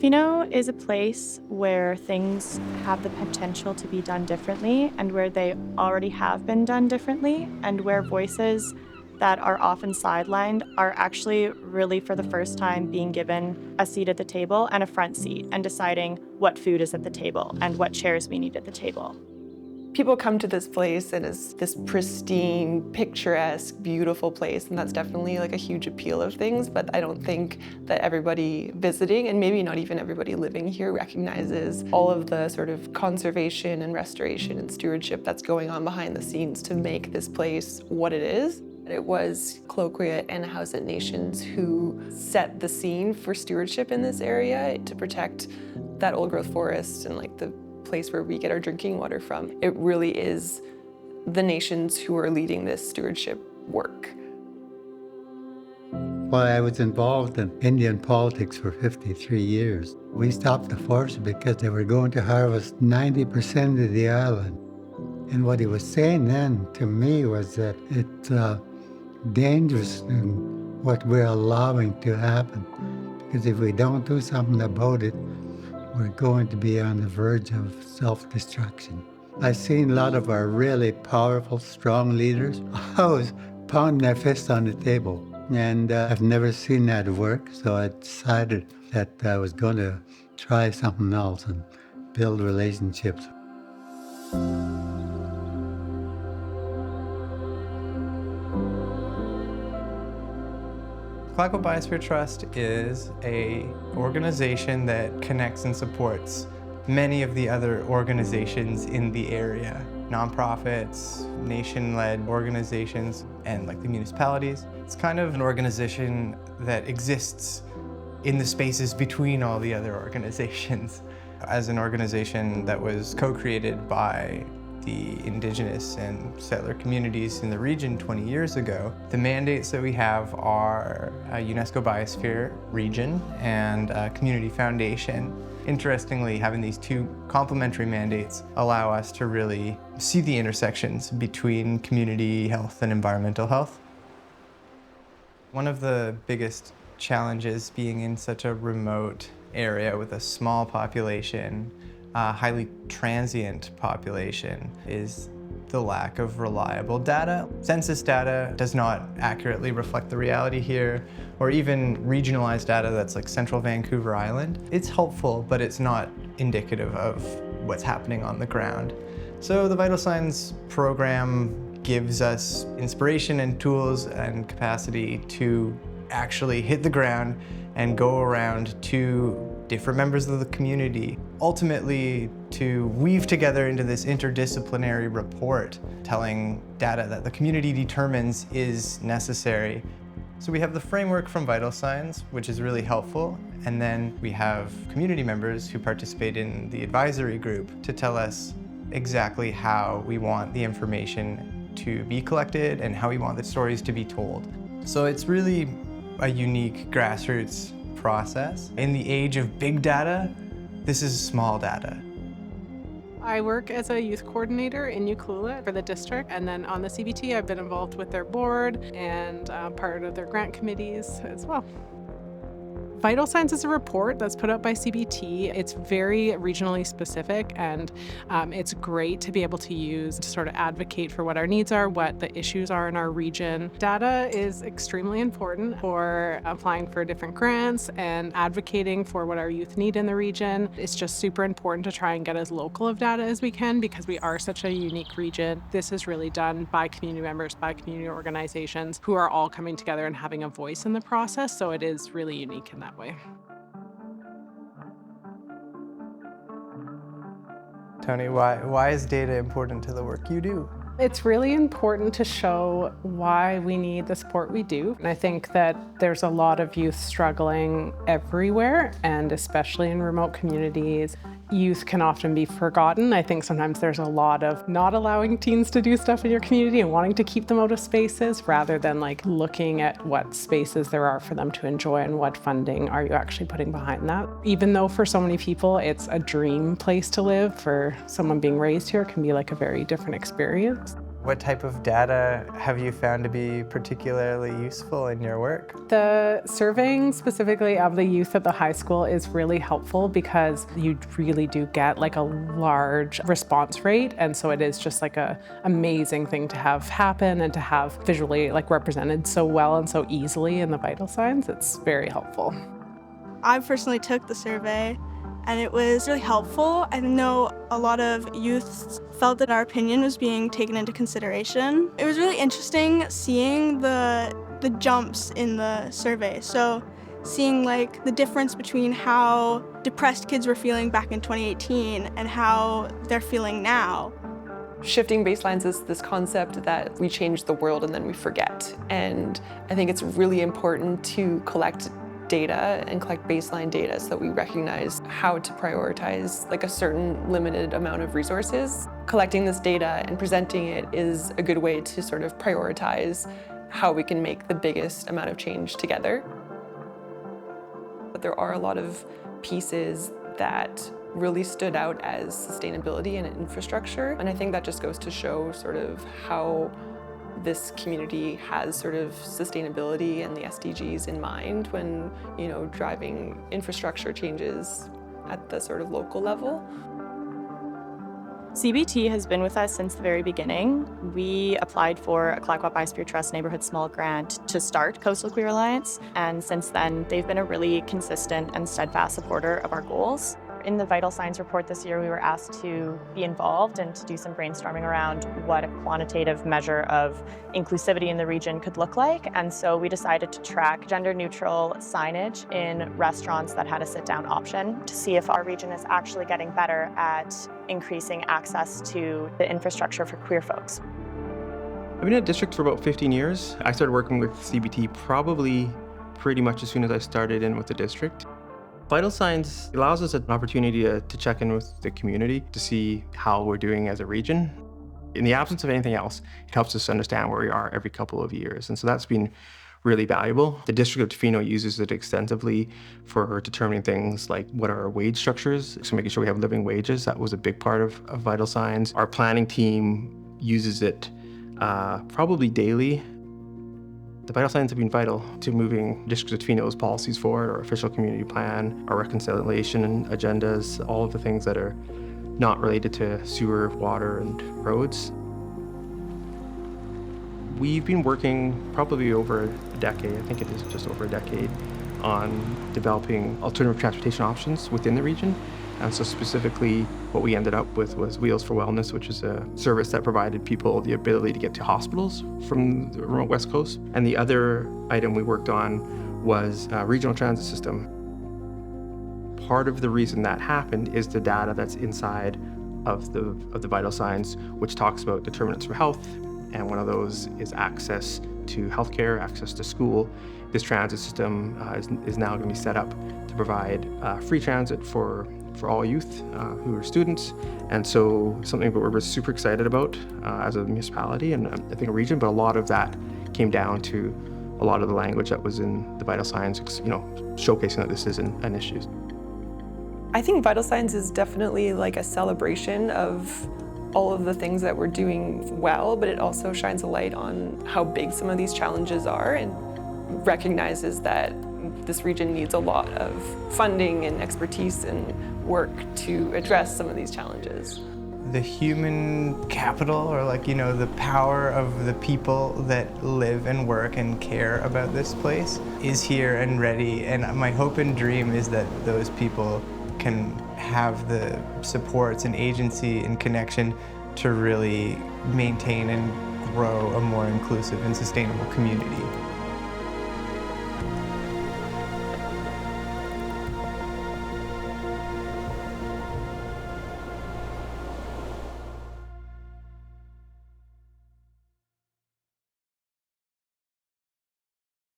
Fino is a place where things have the potential to be done differently and where they already have been done differently, and where voices that are often sidelined are actually really for the first time being given a seat at the table and a front seat and deciding what food is at the table and what chairs we need at the table. People come to this place and it's this pristine, picturesque, beautiful place, and that's definitely like a huge appeal of things, but I don't think that everybody visiting, and maybe not even everybody living here, recognizes all of the sort of conservation and restoration and stewardship that's going on behind the scenes to make this place what it is. It was Cloquet and Hausut Nations who set the scene for stewardship in this area to protect that old growth forest and like the place where we get our drinking water from. It really is the nations who are leading this stewardship work. Well, I was involved in Indian politics for 53 years. We stopped the forest because they were going to harvest 90% of the island. And what he was saying then to me was that it's dangerous in what we're allowing to happen. Because if we don't do something about it, we're going to be on the verge of self-destruction. I've seen a lot of our really powerful, strong leaders always pounding their fists on the table. And I've never seen that work, so I decided that I was going to try something else and build relationships. Clackamas Biosphere Trust is an organization that connects and supports many of the other organizations in the area. Nonprofits, nation-led organizations, and like the municipalities. It's kind of an organization that exists in the spaces between all the other organizations. As an organization that was co-created by the Indigenous and settler communities in the region 20 years ago, the mandates that we have are a UNESCO Biosphere region and a community foundation. Interestingly, having these two complementary mandates allow us to really see the intersections between community health and environmental health. One of the biggest challenges being in such a remote area with a small population, highly transient population, is the lack of reliable data. Census data does not accurately reflect the reality here, or even regionalized data that's like Central Vancouver Island. It's helpful, but it's not indicative of what's happening on the ground. So the Vital Signs program gives us inspiration and tools and capacity to actually hit the ground and go around to different members of the community, ultimately to weave together into this interdisciplinary report telling data that the community determines is necessary. So we have the framework from Vital Signs, which is really helpful, and then we have community members who participate in the advisory group to tell us exactly how we want the information to be collected and how we want the stories to be told. So it's really a unique grassroots process. In the age of big data, this is small data. I work as a youth coordinator in Ucluelet for the district, and then on the CBT I've been involved with their board and part of their grant committees as well. Vital Signs is a report that's put out by CBT. It's very regionally specific, and it's great to be able to use to sort of advocate for what our needs are, what the issues are in our region. Data is extremely important for applying for different grants and advocating for what our youth need in the region. It's just super important to try and get as local of data as we can because we are such a unique region. This is really done by community members, by community organizations who are all coming together and having a voice in the process, so it is really unique in that way. Tony, why is data important to the work you do? It's really important to show why we need the support we do. And I think that there's a lot of youth struggling everywhere, and especially in remote communities. Youth can often be forgotten. I think sometimes there's a lot of not allowing teens to do stuff in your community and wanting to keep them out of spaces rather than like looking at what spaces there are for them to enjoy and what funding are you actually putting behind that. Even though for so many people it's a dream place to live, for someone being raised here it can be like a very different experience. What type of data have you found to be particularly useful in your work? The surveying specifically of the youth at the high school is really helpful because you really do get like a large response rate, and so it is just like a amazing thing to have happen and to have visually like represented so well and so easily in the vital signs. It's very helpful. I personally took the survey and it was really helpful. I know a lot of youth felt that our opinion was being taken into consideration. It was really interesting seeing the jumps in the survey. So seeing like the difference between how depressed kids were feeling back in 2018 and how they're feeling now. Shifting baselines is this concept that we change the world and then we forget. And I think it's really important to collect data and collect baseline data so that we recognize how to prioritize like a certain limited amount of resources. Collecting this data and presenting it is a good way to sort of prioritize how we can make the biggest amount of change together. But there are a lot of pieces that really stood out as sustainability and infrastructure, and I think that just goes to show sort of how this community has sort of sustainability and the SDGs in mind when, you know, driving infrastructure changes at the sort of local level. CBT has been with us since the very beginning. We applied for a Clayoquot Biosphere Trust Neighborhood Small Grant to start Coastal Queer Alliance, and since then they've been a really consistent and steadfast supporter of our goals. In the Vital Signs report this year, we were asked to be involved and to do some brainstorming around what a quantitative measure of inclusivity in the region could look like. And so we decided to track gender-neutral signage in restaurants that had a sit-down option to see if our region is actually getting better at increasing access to the infrastructure for queer folks. I've been at District for about 15 years. I started working with CBT probably pretty much as soon as I started in with the district. Vital Signs allows us an opportunity to check in with the community to see how we're doing as a region. In the absence of anything else, it helps us understand where we are every couple of years. And so that's been really valuable. The District of Tofino uses it extensively for determining things like what are our wage structures, so making sure we have living wages. That was a big part of Vital Signs. Our planning team uses it probably daily. The Vital Signs have been vital to moving District of Tofino's policies forward, our official community plan, our reconciliation agendas, all of the things that are not related to sewer, water, and roads. We've been working probably over a decade, I think it is just over a decade, on developing alternative transportation options within the region. And so specifically, what we ended up with was Wheels for Wellness, which is a service that provided people the ability to get to hospitals from the remote West Coast. And the other item we worked on was a regional transit system. Part of the reason that happened is the data that's inside of the Vital Signs, which talks about determinants for health. And one of those is access to healthcare, access to school. This transit system is now going to be set up to provide free transit for all youth who are students. And so something that we're super excited about as a municipality and I think a region, but a lot of that came down to a lot of the language that was in the Vital Signs, you know, showcasing that this is an issue. I think Vital Signs is definitely like a celebration of all of the things that we're doing well, but it also shines a light on how big some of these challenges are and recognizes that this region needs a lot of funding and expertise and work to address some of these challenges. The human capital, or like, you know, the power of the people that live and work and care about this place is here and ready. And my hope and dream is that those people can have the supports and agency and connection to really maintain and grow a more inclusive and sustainable community.